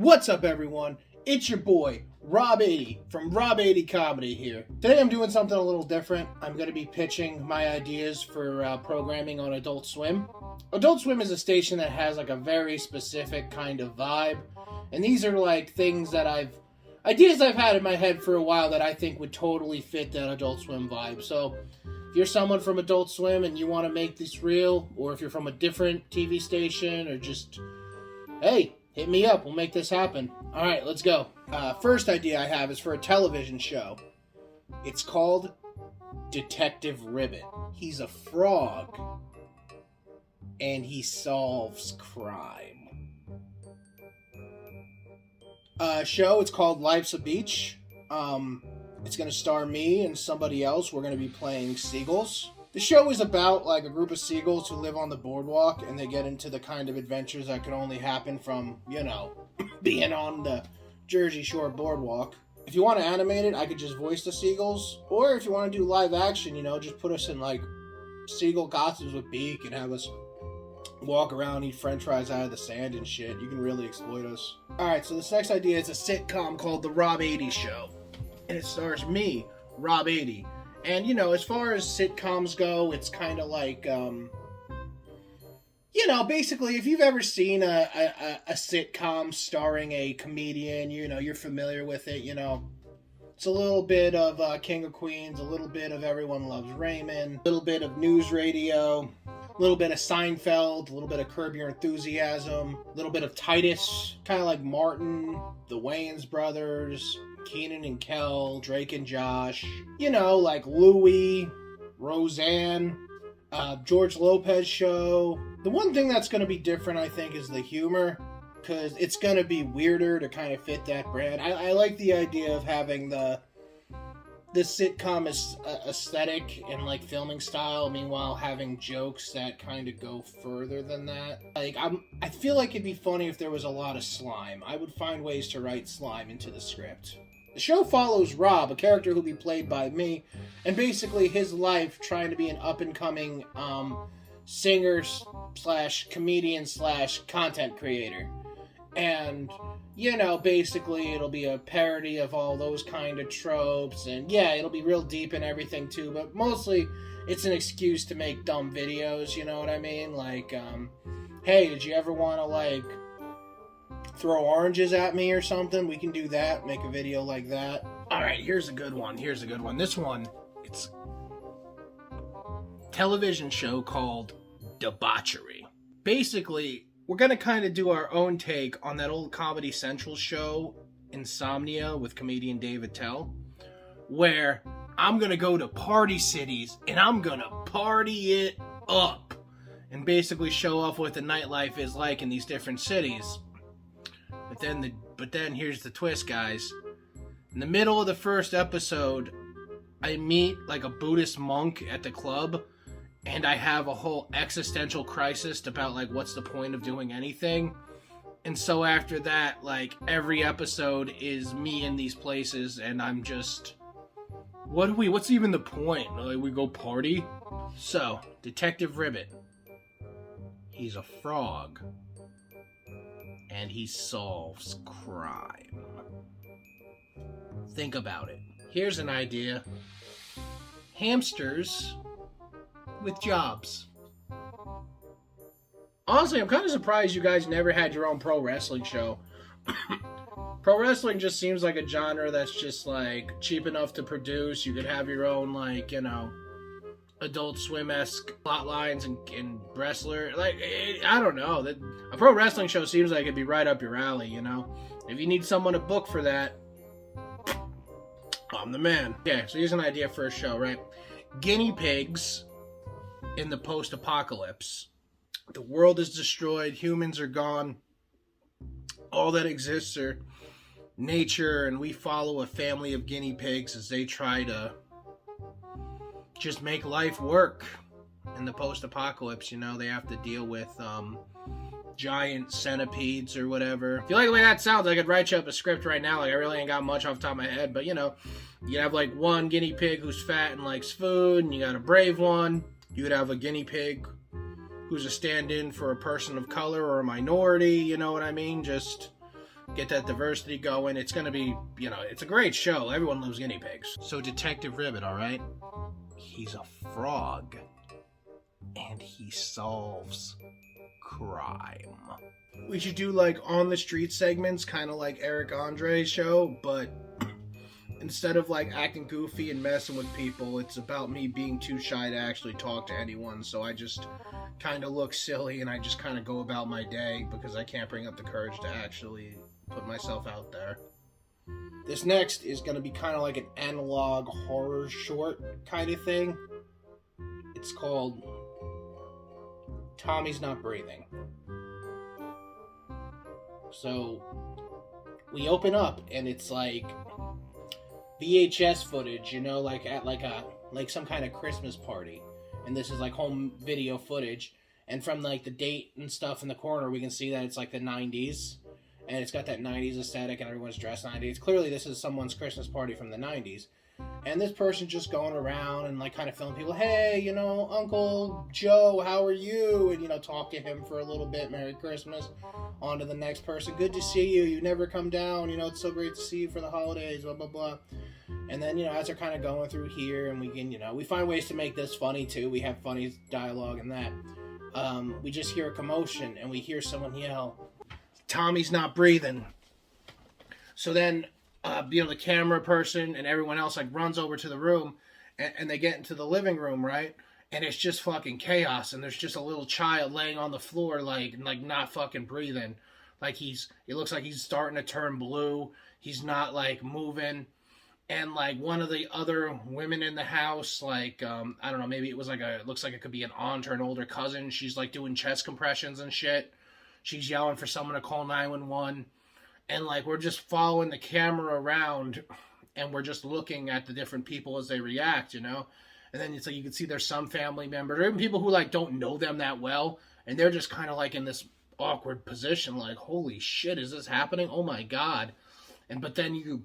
What's up, everyone? It's your boy, Rob Adie, from Rob Adie Comedy here. Today I'm doing something a little different. I'm going to be pitching my ideas for programming on Adult Swim. Adult Swim is a station that has like a very specific kind of vibe. And these are like things that ideas I've had in my head for a while that I think would totally fit that Adult Swim vibe. So if you're someone from Adult Swim and you want to make this real, or if you're from a different TV station, or just, hey, hit me up, we'll make this happen. Alright, let's go. First idea I have is for a television show. It's called Detective Ribbit. He's a frog, and he solves crime. Show, it's called Life's a Beach. It's going to star me and somebody else. We're going to be playing seagulls. The show is about like a group of seagulls who live on the boardwalk, and they get into the kind of adventures that could only happen from, being on the Jersey Shore boardwalk. If you want to animate it, I could just voice the seagulls. Or if you want to do live action, just put us in like seagull costumes with beak and have us walk around, eat french fries out of the sand and shit. You can really exploit us. Alright, so this next idea is a sitcom called The Rob Adie Show. And it stars me, Rob Adie. And, as far as sitcoms go, it's kind of like, basically, if you've ever seen a sitcom starring a comedian, you're familiar with it, It's a little bit of King of Queens, a little bit of Everyone Loves Raymond, a little bit of News Radio, a little bit of Seinfeld, a little bit of Curb Your Enthusiasm, a little bit of Titus, kind of like Martin, the Wayans brothers, Keenan and Kel, Drake and Josh, like Louie, Roseanne, George Lopez show. The one thing that's going to be different, I think, is the humor, because it's going to be weirder to kind of fit that brand. I like the idea of having the sitcom aesthetic and like filming style, meanwhile having jokes that kind of go further than that. I feel like it'd be funny if there was a lot of slime. I would find ways to write slime into the script. The show follows Rob, a character who'll be played by me, and basically his life trying to be an up-and-coming singer / comedian / content creator. And, basically it'll be a parody of all those kind of tropes, and yeah, it'll be real deep and everything too, but mostly it's an excuse to make dumb videos, you know what I mean? Like, hey, did you ever want to, throw oranges at me or something? We can do that, make a video like that. Alright, here's a good one. This one, it's a television show called Debauchery. Basically, we're going to kind of do our own take on that old Comedy Central show, Insomnia, with comedian Dave Attell, where I'm going to go to party cities and I'm going to party it up and basically show off what the nightlife is like in these different cities. But then here's the twist, guys. In the middle of the first episode, I meet like a Buddhist monk at the club, and I have a whole existential crisis about like what's the point of doing anything. And so after that, like every episode is me in these places, and I'm just, what's even the point? Like, we go party? So, Detective Ribbit. He's a frog, and he solves crime. Think about it. Here's an idea. Hamsters with jobs. Honestly, I'm kind of surprised you guys never had your own pro wrestling show. Pro wrestling just seems like a genre that's just like cheap enough to produce. You could have your own Adult Swim-esque plot lines and wrestler. I don't know. A pro wrestling show seems like it'd be right up your alley, If you need someone to book for that, I'm the man. Okay, so here's an idea for a show, right? Guinea pigs in the post-apocalypse. The world is destroyed. Humans are gone. All that exists are nature, and we follow a family of guinea pigs as they try to just make life work in the post-apocalypse. They have to deal with giant centipedes or whatever. If you like the way that sounds, I could write you up a script right now. I really ain't got much off the top of my head, but you have one guinea pig who's fat and likes food, and you got a brave one. You could have a guinea pig who's a stand-in for a person of color or a minority, you know what I mean? Just get that diversity going. It's going to be, it's a great show. Everyone loves guinea pigs. So Detective Ribbit, all right? He's a frog. And he solves crime. We should do like on the street segments, kind of like Eric Andre's show, but instead of like acting goofy and messing with people, it's about me being too shy to actually talk to anyone. So I just kind of look silly and I just kind of go about my day because I can't bring up the courage to actually put myself out there. This next is going to be kind of like an analog horror short kind of thing. It's called Tommy's Not Breathing. So we open up and it's like VHS footage, like at like some kind of Christmas party. And this is like home video footage. And from like the date and stuff in the corner, we can see that it's like the 90s. And it's got that 90s aesthetic and everyone's dressed 90s. Clearly this is someone's Christmas party from the 90s. And this person's just going around and like kind of filming people. Hey, Uncle Joe, how are you? And, talk to him for a little bit. Merry Christmas. On to the next person. Good to see you. You never come down. It's so great to see you for the holidays, blah, blah, blah. And then, as they're kind of going through here and we can, we find ways to make this funny too. We have funny dialogue in that. We just hear a commotion and we hear someone yell, Tommy's not breathing. So then, the camera person and everyone else like runs over to the room and they get into the living room, right? And it's just fucking chaos. And there's just a little child laying on the floor, like not fucking breathing. Like it looks like he's starting to turn blue. He's not like moving. And like one of the other women in the house, like, I don't know, maybe it was like it looks like it could be an aunt or an older cousin. She's like doing chest compressions and shit. She's yelling for someone to call 911. And like, we're just following the camera around and we're just looking at the different people as they react, And then it's like, you can see there's some family members or even people who like don't know them that well. And they're just kind of like in this awkward position, like, holy shit, is this happening? Oh my God. But then you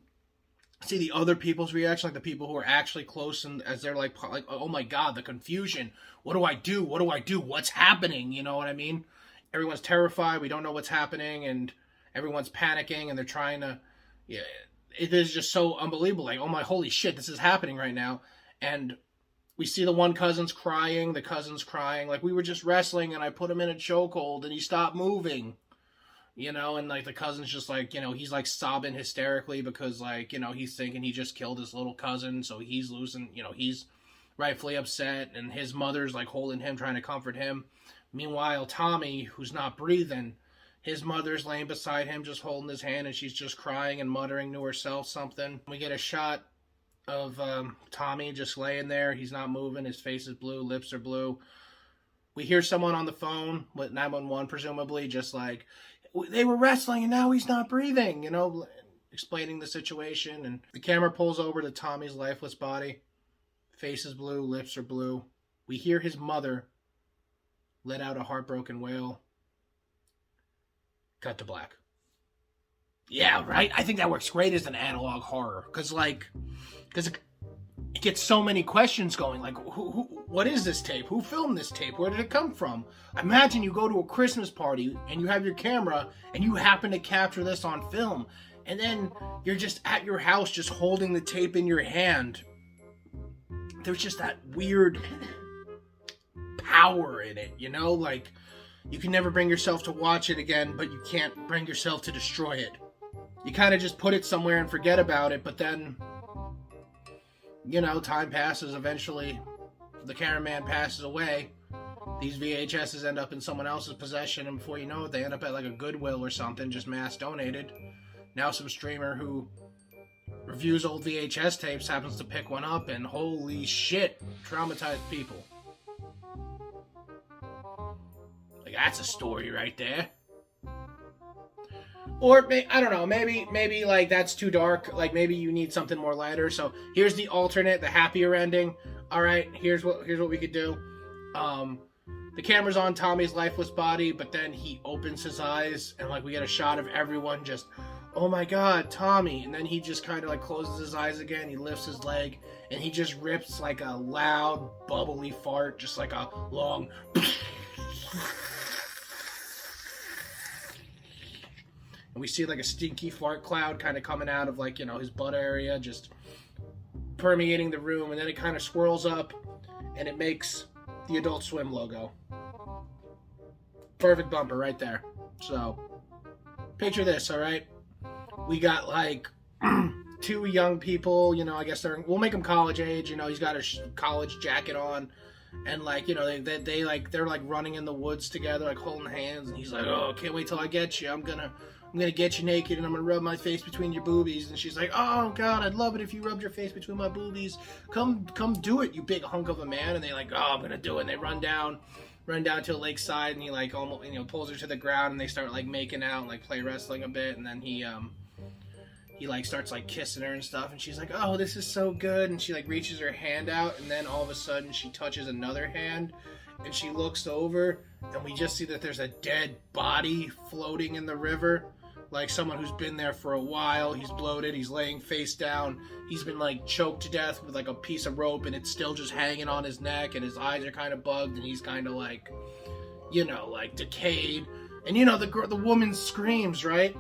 see the other people's reaction, like the people who are actually close and as they're like, oh my God, the confusion. What do I do? What do I do? What's happening? You know what I mean? Everyone's terrified. We don't know what's happening. And everyone's panicking and they're trying to, it is just so unbelievable. Like, oh my, holy shit, this is happening right now. And we see the one cousin's crying, like we were just wrestling and I put him in a chokehold and he stopped moving, and like the cousin's just like, he's like sobbing hysterically because like, he's thinking he just killed his little cousin. So he's losing, he's rightfully upset and his mother's like holding him, trying to comfort him. Meanwhile, Tommy, who's not breathing, his mother's laying beside him, just holding his hand, and she's just crying and muttering to herself something. We get a shot of Tommy just laying there. He's not moving. His face is blue. Lips are blue. We hear someone on the phone, with 911 presumably, just like, they were wrestling and now he's not breathing, explaining the situation. And the camera pulls over to Tommy's lifeless body. Face is blue. Lips are blue. We hear his mother let out a heartbroken wail. Cut to black. Yeah, right? I think that works great as an analog horror. Because it gets so many questions going. Like, what is this tape? Who filmed this tape? Where did it come from? Imagine you go to a Christmas party and you have your camera and you happen to capture this on film. And then you're just at your house just holding the tape in your hand. There's just that weird power in it, Like, you can never bring yourself to watch it again, but you can't bring yourself to destroy it. You kind of just put it somewhere and forget about it, but then, time passes. Eventually, the cameraman passes away. These VHSs end up in someone else's possession, and before you know it, they end up at like a Goodwill or something, just mass donated. Now some streamer who reviews old VHS tapes happens to pick one up, and holy shit, traumatized people. Like, that's a story right there. Or, I don't know, maybe like that's too dark. Like, maybe you need something more lighter. So here's the alternate, the happier ending. All right, here's what we could do. The camera's on Tommy's lifeless body, but then he opens his eyes, and like we get a shot of everyone just, oh my God, Tommy. And then he just kind of like closes his eyes again. He lifts his leg, and he just rips like a loud, bubbly fart, just like a long. And we see like a stinky fart cloud kind of coming out of like, his butt area, just permeating the room. And then it kind of swirls up and it makes the Adult Swim logo. Perfect bumper right there. So, picture this, all right? We got like 2 young people, I guess we'll make them college age. He's got a college jacket on, and like, they're like running in the woods together, like holding hands, and he's like, oh, can't wait till I get you. I'm gonna get you naked, and I'm gonna rub my face between your boobies. And she's like, oh God, I'd love it if you rubbed your face between my boobies. Come do it, you big hunk of a man. And they like, oh, I'm gonna do it. And they run down to a lakeside, and he like almost, pulls her to the ground, and they start like making out and like play wrestling a bit, and then he like starts like kissing her and stuff, and she's like, oh, this is so good. And she like reaches her hand out, and then all of a sudden she touches another hand, and she looks over, and we just see that there's a dead body floating in the river, like someone who's been there for a while. He's bloated, he's laying face down, he's been like choked to death with like a piece of rope, and it's still just hanging on his neck, and his eyes are kind of bugged, and he's kind of like, like decayed. And the woman screams, right?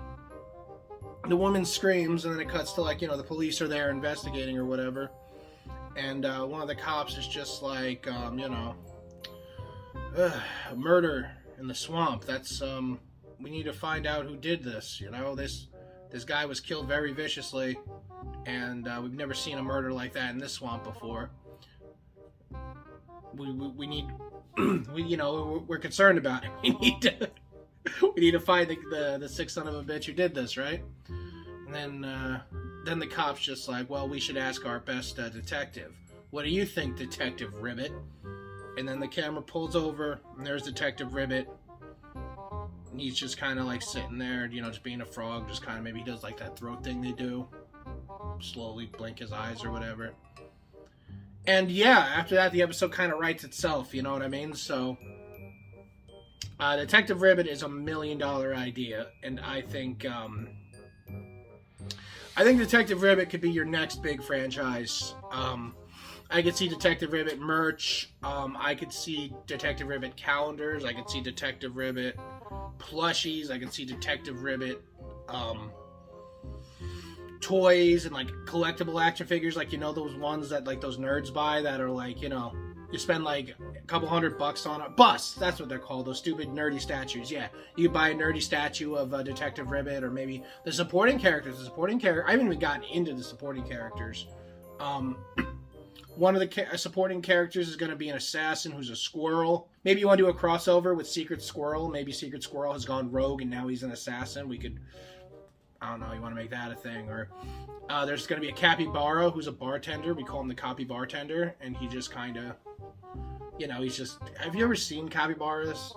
The woman screams, and then it cuts to like, the police are there investigating or whatever. And one of the cops is just like, murder in the swamp. That's, we need to find out who did this. This guy was killed very viciously, and we've never seen a murder like that in this swamp before. We need, we're concerned about it. We need to find the sick son of a bitch who did this, right? And then the cop's just like, well, we should ask our best detective. What do you think, Detective Ribbit? And then the camera pulls over, and there's Detective Ribbit. And he's just kind of like sitting there, just being a frog, just kind of, maybe he does like that throat thing they do. Slowly blink his eyes or whatever. And yeah, after that, the episode kind of writes itself, you know what I mean? So, Detective Ribbit is $1 million idea, and I think Detective Ribbit could be your next big franchise. I could see Detective Ribbit merch. I could see Detective Ribbit calendars. I could see Detective Ribbit plushies. I could see Detective Ribbit toys and like collectible action figures, like those ones that like those nerds buy that are like, you spend like a couple $100 on a bus. That's what they're called, those stupid nerdy statues. Yeah, you buy a nerdy statue of Detective Ribbit, or maybe the supporting characters. I haven't even gotten into the supporting characters. One of the supporting characters is going to be an assassin who's a squirrel. Maybe you want to do a crossover with Secret Squirrel. Maybe Secret Squirrel has gone rogue and now he's an assassin. We could, I don't know, you want to make that a thing. Or there's going to be a capybara who's a bartender. We call him the Copy Bartender. And he just kind of, he's just... Have you ever seen capybaras?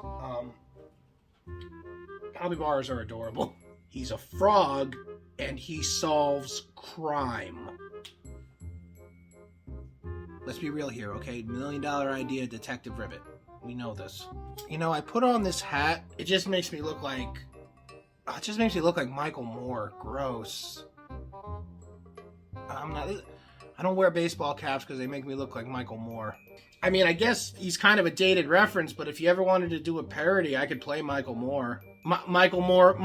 Capybaras are adorable. He's a frog and he solves crime. Let's be real here, okay? $1 million idea, Detective Ribbit. We know this. I put on this hat. It just makes me look like... Michael Moore. Gross. I don't wear baseball caps because they make me look like Michael Moore. I mean, I guess he's kind of a dated reference, but if you ever wanted to do a parody, I could play Michael Moore. Michael Moore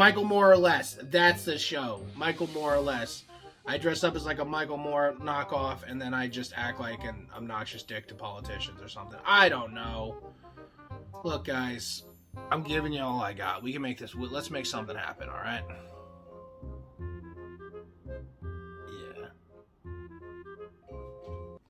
or Less. That's the show. Michael Moore or Less. I dress up as like a Michael Moore knockoff, and then I just act like an obnoxious dick to politicians or something. I don't know. Look, guys, I'm giving you all I got. We can make this. Let's make something happen, all right?